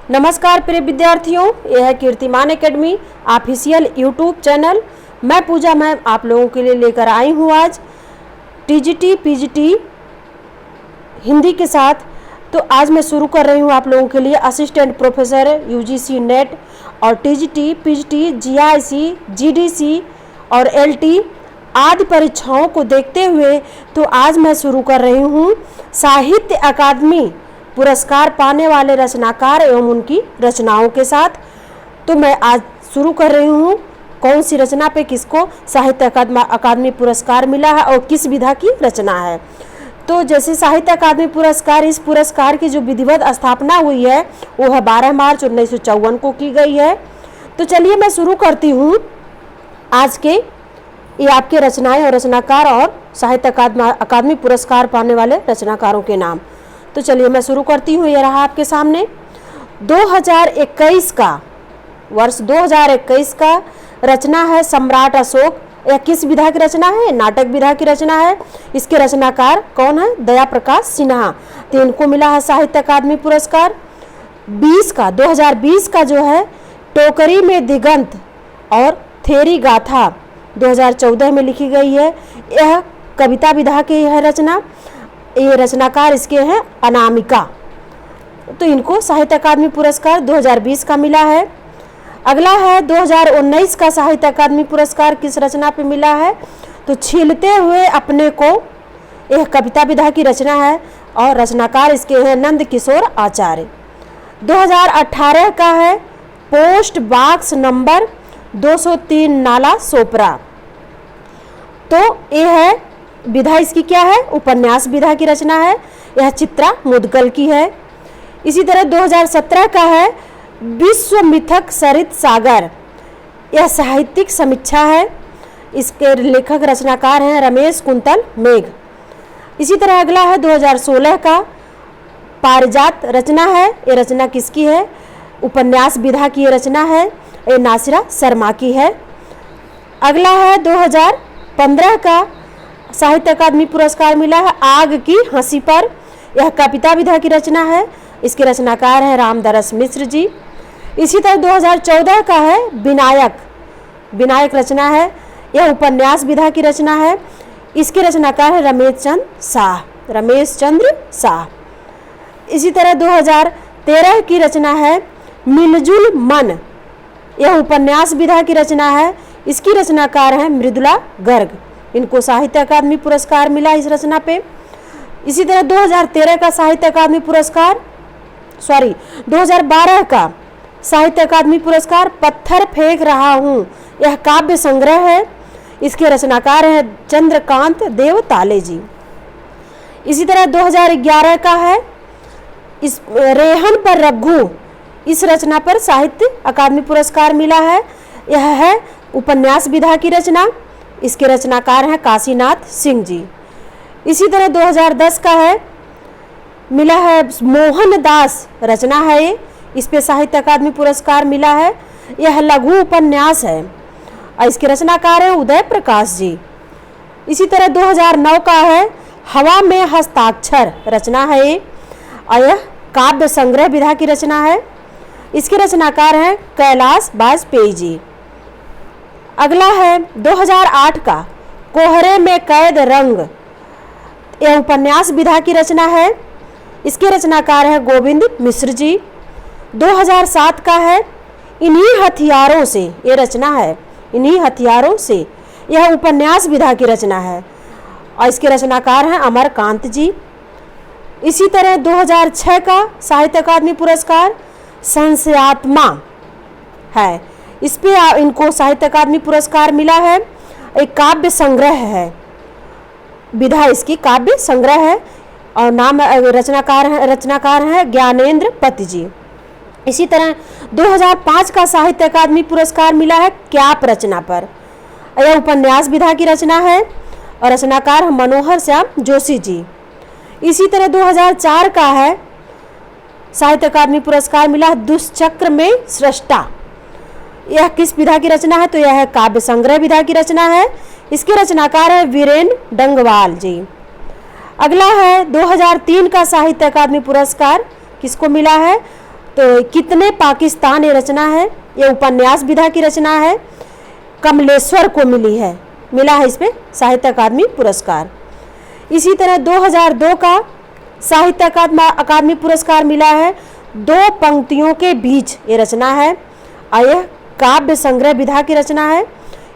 नमस्कार प्रिय विद्यार्थियों, यह है कीर्तिमान एकेडमी ऑफिशियल यूट्यूब चैनल। मैं पूजा मैम आप लोगों के लिए लेकर आई हूँ आज टीजीटी पीजीटी हिंदी के साथ। तो आज मैं शुरू कर रही हूँ आप लोगों के लिए असिस्टेंट प्रोफेसर यूजीसी नेट और टीजीटी पीजीटी जीआईसी जीडीसी और एलटी आदि परीक्षाओं को देखते हुए तो आज मैं शुरू कर रही हूँ साहित्य अकादमी पुरस्कार पाने वाले रचनाकार एवं उनकी रचनाओं के साथ। तो मैं आज शुरू कर रही हूँ कौन सी रचना पे किसको साहित्य अकादमी पुरस्कार मिला है और किस विधा की रचना है। तो जैसे साहित्य अकादमी पुरस्कार, इस पुरस्कार की जो विधिवत स्थापना हुई है वो है 12 मार्च 1954 को की गई है। तो चलिए मैं शुरू करती हूँ आज के ये आपके रचनाएं और रचनाकार और साहित्य अकादमी पुरस्कार पाने वाले रचनाकारों के नाम। तो चलिए मैं शुरू करती हूँ। ये रहा आपके सामने 2021 का वर्ष 2021 का रचना है सम्राट अशोक। यह किस विधा की रचना है? नाटक विधा की रचना है। इसके रचनाकार कौन है? दया प्रकाश सिन्हा। तो इनको मिला है साहित्य अकादमी पुरस्कार। 2020 का जो है टोकरी में दिगंत और थेरी गाथा 2014 में लिखी गई है। यह कविता विधा की है रचना। ये रचनाकार इसके हैं अनामिका। तो इनको साहित्य अकादमी पुरस्कार 2020 का मिला है। अगला है 2019 का साहित्य अकादमी पुरस्कार किस रचना पे मिला है? तो छीलते हुए अपने को, यह कविता विधा की रचना है और रचनाकार इसके हैं नंद किशोर आचार्य। 2018 का है पोस्ट बॉक्स नंबर 203 नाला सोपरा। तो यह है विधा इसकी क्या है? उपन्यास विधा की रचना है। यह चित्रा मुदगल की है। इसी तरह 2017 का है विश्व मिथक सरित सागर। यह साहित्यिक समीक्षा है। इसके लेखक रचनाकार हैं रमेश कुंतल मेघ। इसी तरह अगला है 2016 का पारिजात रचना है। ये रचना किसकी है? उपन्यास विधा की ये रचना है। ये नासिरा शर्मा की है। अगला है 2015 का साहित्य अकादमी पुरस्कार मिला है आग की हंसी पर। यह कविता विधा की रचना है। इसके रचनाकार हैं रामदरस मिश्र जी। इसी तरह 2014 का है विनायक रचना है। यह उपन्यास विधा की रचना है। इसके रचनाकार है रमेश चंद्र शाह। इसी तरह 2013 की रचना है मिलजुल मन। यह उपन्यास विधा की रचना है। इसकी रचनाकार हैं मृदुला गर्ग। इनको साहित्य अकादमी पुरस्कार मिला इस रचना पे। इसी तरह 2013 का साहित्य अकादमी पुरस्कार 2012 का साहित्य अकादमी पुरस्कार पत्थर फेंक रहा हूँ। यह काव्य संग्रह है। इसके रचनाकार हैं चंद्रकांत देवताले जी। इसी तरह 2011 का है इस रेहन पर रघु। इस रचना पर साहित्य अकादमी पुरस्कार मिला है। यह है उपन्यास विधा की रचना। इसके रचनाकार हैं काशीनाथ सिंह जी। इसी तरह 2010 का है मिला है मोहनदास रचना है ये। इस पे साहित्य अकादमी पुरस्कार मिला है। यह लघु उपन्यास है और इसके रचनाकार हैं उदय प्रकाश जी। इसी तरह 2009 का है हवा में हस्ताक्षर रचना है ये और यह काव्य संग्रह विधा की रचना है। इसके रचनाकार हैं कैलाश वाजपेयी जी। अगला है 2008 का कोहरे में कैद रंग। यह उपन्यास विधा की रचना है। इसके रचनाकार हैं गोविंद मिश्र जी। 2007 का है इन्हीं हथियारों से। ये रचना है इन्हीं हथियारों से। यह उपन्यास विधा की रचना है और इसके रचनाकार हैं अमरकांत जी। इसी तरह 2006 का साहित्य अकादमी पुरस्कार संशयात्मा है। इस पे इनको साहित्य अकादमी पुरस्कार मिला है। एक काव्य संग्रह है, विधा इसकी काव्य संग्रह है और नाम रचनाकार हैं ज्ञानेंद्र पति जी। इसी तरह 2005 का साहित्य अकादमी पुरस्कार मिला है क्याप रचना पर। यह उपन्यास विधा की रचना है और रचनाकार मनोहर श्याम जोशी जी। इसी तरह 2004 का है साहित्य अकादमी पुरस्कार मिला दुष्चक्र में सृष्टा। यह किस विधा की रचना है? तो यह है काव्य संग्रह विधा की रचना है। इसके रचनाकार है वीरेन डंगवाल जी। अगला है 2003 का साहित्य अकादमी पुरस्कार किसको मिला है? तो कितने पाकिस्तान ये रचना है, ये उपन्यास विधा की रचना है, कमलेश्वर को मिला है इस पे साहित्य अकादमी पुरस्कार। इसी तरह 2002 का साहित्य अकादमी पुरस्कार मिला है दो पंक्तियों के बीच, ये रचना है और यह काव्य संग्रह विधा की रचना है।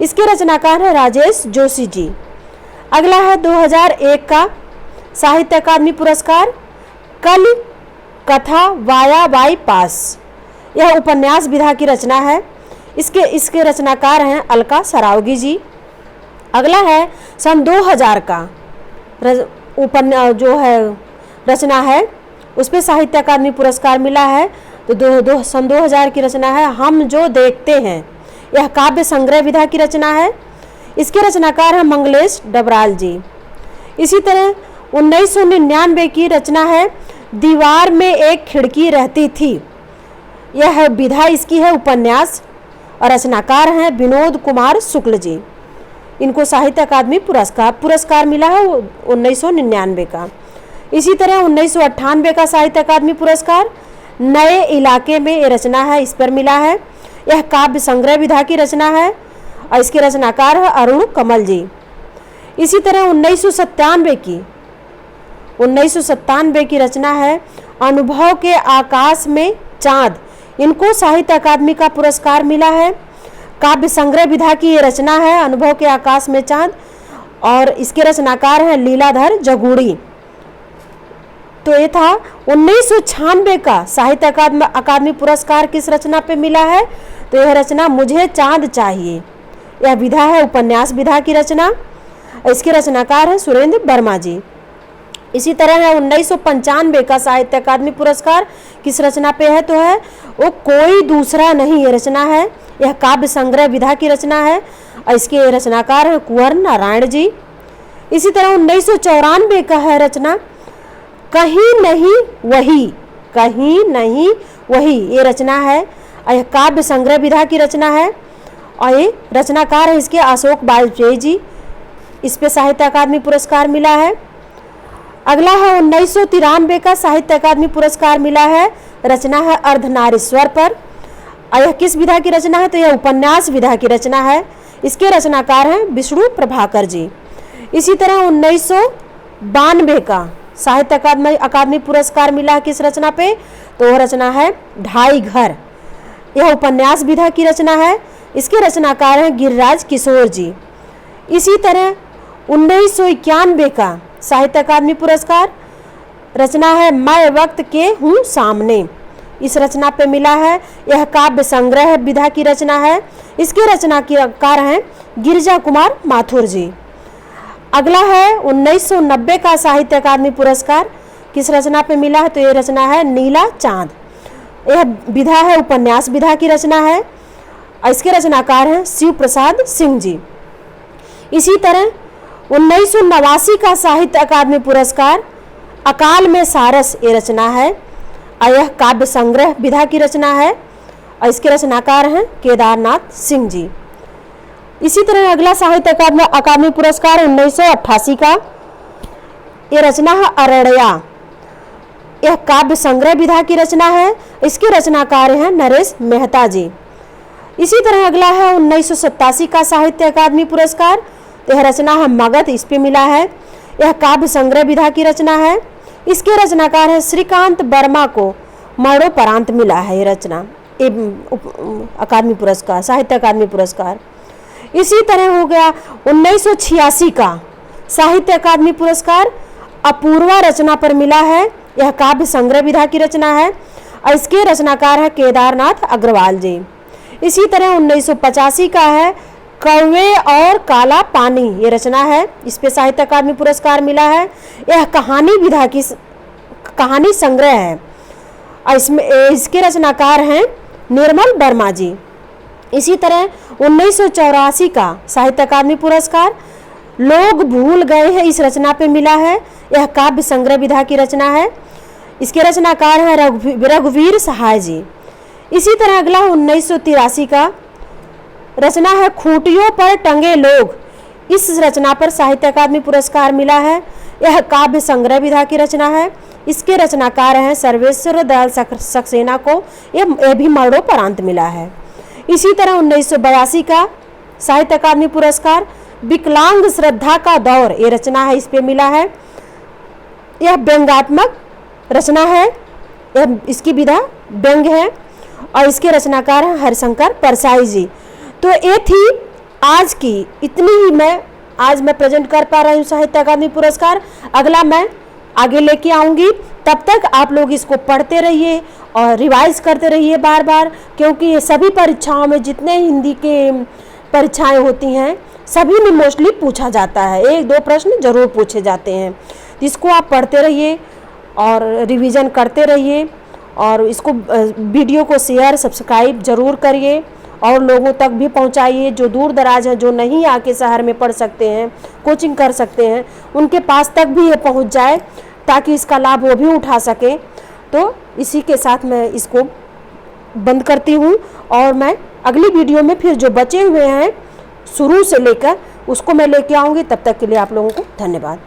इसके रचनाकार है राजेश जोशी जी। अगला है 2001 का साहित्य अकादमी पुरस्कार कल कथा वाया बाई पास, यह उपन्यास विधा की रचना है। इसके रचनाकार हैं अलका सरावगी जी। अगला है सन 2000 का जो है रचना है, उस पर साहित्य अकादमी पुरस्कार मिला है। तो सन 2000 की रचना है हम जो देखते हैं, यह काव्य संग्रह विधा की रचना है। इसके रचनाकार हैं मंगलेश डबराल जी। इसी तरह 1999 की रचना है दीवार में एक खिड़की रहती थी, यह विधा इसकी है उपन्यास और रचनाकार हैं विनोद कुमार शुक्ल जी। इनको साहित्य अकादमी पुरस्कार मिला है 1999 का। इसी तरह 1998 का साहित्य अकादमी पुरस्कार नए इलाके में ये रचना है, इस पर मिला है। यह काव्य संग्रह विधा की रचना है और इसके रचनाकार है अरुण कमल जी। इसी तरह 1997 की रचना है अनुभव के आकाश में चांद, इनको साहित्य अकादमी का पुरस्कार मिला है। काव्य संग्रह विधा की ये रचना है अनुभव के आकाश में चांद और इसके रचनाकार हैं लीलाधर जगूड़ी। तो ये था 1996 का साहित्य अकादमी पुरस्कार किस रचना पे मिला है, तो यह रचना मुझे चांद चाहिए, यह विधा है उपन्यास विधा की रचना। इसके रचनाकार हैं सुरेंद्र वर्मा जी। इसी तरह है 1995 का साहित्य अकादमी पुरस्कार किस रचना पे है, तो है वो कोई दूसरा नहीं, ये रचना है, यह काव्य संग्रह विधा की रचना है और इसके रचनाकार हैं कुंवर नारायण जी। इसी तरह 1994 का है रचना कहीं नहीं वही, ये रचना है और यह काव्य संग्रह विधा की रचना है और ये रचनाकार है इसके अशोक वाजपेयी जी। इस पे साहित्य अकादमी पुरस्कार मिला है। अगला है 1993 का साहित्य अकादमी पुरस्कार मिला है, रचना है अर्धनारीश्वर पर और यह किस विधा की रचना है, तो यह उपन्यास विधा की रचना है। इसके रचनाकार हैं विष्णु प्रभाकर जी। इसी तरह 1992 का साहित्य अकादमी पुरस्कार मिला है किस रचना पे, तो वह रचना है ढाई घर, यह उपन्यास विधा की रचना है। इसके रचनाकार हैं गिरिराज किशोर जी। इसी तरह 1991 का साहित्य अकादमी पुरस्कार रचना है मैं वक्त के हूँ सामने, इस रचना पे मिला है, यह काव्य संग्रह विधा की रचना है। इसके रचनाकार हैं गिरिजा कुमार माथुर जी। अगला है 1990 का साहित्य अकादमी पुरस्कार किस रचना पे मिला है, तो यह रचना है नीला चांद, यह विधा है उपन्यास विधा की रचना है और इसके रचनाकार हैं शिव प्रसाद सिंह जी। इसी तरह 1989 का साहित्य अकादमी पुरस्कार अकाल में सारस, ये रचना है और यह काव्य संग्रह विधा की रचना है और इसके रचनाकार हैं केदारनाथ सिंह जी। इसी तरह अगला साहित्य अकादमी पुरस्कार 1988 का, ये रचना है अरड़िया, यह काव्य संग्रह विधा की रचना है। इसके रचनाकार हैं नरेश मेहता जी। इसी तरह अगला है 1987 का साहित्य अकादमी पुरस्कार, यह रचना है मगध, इस पे मिला है, यह काव्य संग्रह विधा की रचना है। इसके रचनाकार हैं श्रीकांत वर्मा को मरणोपरांत मिला है ये रचना अकादमी पुरस्कार, साहित्य अकादमी पुरस्कार। इसी तरह हो गया 1986 का साहित्य अकादमी पुरस्कार अपूर्वा रचना पर मिला है, यह काव्य संग्रह विधा की रचना है और इसके रचनाकार है केदारनाथ अग्रवाल जी। इसी तरह 1985 का है कौवे और काला पानी, ये रचना है, इस पे साहित्य अकादमी पुरस्कार मिला है, यह कहानी विधा की कहानी संग्रह है और इसके रचनाकार हैं निर्मल वर्मा जी। इसी तरह 1984 का साहित्य अकादमी पुरस्कार लोग भूल गए हैं, इस रचना पे मिला है, यह काव्य संग्रह विधा की रचना है। इसके रचनाकार हैं रघुवीर सहाय जी। इसी तरह अगला 1983 का रचना है खूंटियों पर टंगे लोग, इस रचना पर साहित्य अकादमी पुरस्कार मिला है, यह काव्य संग्रह विधा की रचना है। इसके रचनाकार हैं सर्वेश्वर दयाल सक्सेना को ये भी मरणोपरांत मिला है। इसी तरह 1982 का साहित्य अकादमी पुरस्कार विकलांग श्रद्धा का दौर, ये रचना है, इस पे मिला है। यह व्यंग्यात्मक रचना है, यह इसकी विधा व्यंग है और इसके रचनाकार हैं हरिशंकर परसाई जी। तो ये थी आज की, इतनी ही आज मैं प्रेजेंट कर पा रही हूँ साहित्य अकादमी पुरस्कार। अगला मैं आगे लेके आऊँगी, तब तक आप लोग इसको पढ़ते रहिए और रिवाइज करते रहिए बार बार, क्योंकि ये सभी परीक्षाओं में जितने हिंदी के परीक्षाएं होती हैं सभी में मोस्टली पूछा जाता है, 1-2 प्रश्न जरूर पूछे जाते हैं। इसको आप पढ़ते रहिए और रिवीजन करते रहिए और इसको वीडियो को शेयर सब्सक्राइब जरूर करिए और लोगों तक भी पहुंचाइए। जो दूर दराज हैं, जो नहीं आके शहर में पढ़ सकते हैं, कोचिंग कर सकते हैं, उनके पास तक भी ये पहुंच जाए ताकि इसका लाभ वो भी उठा सकें। तो इसी के साथ मैं इसको बंद करती हूँ और मैं अगली वीडियो में फिर जो बचे हुए हैं शुरू से लेकर उसको मैं लेके आऊँगी। तब तक के लिए आप लोगों को धन्यवाद।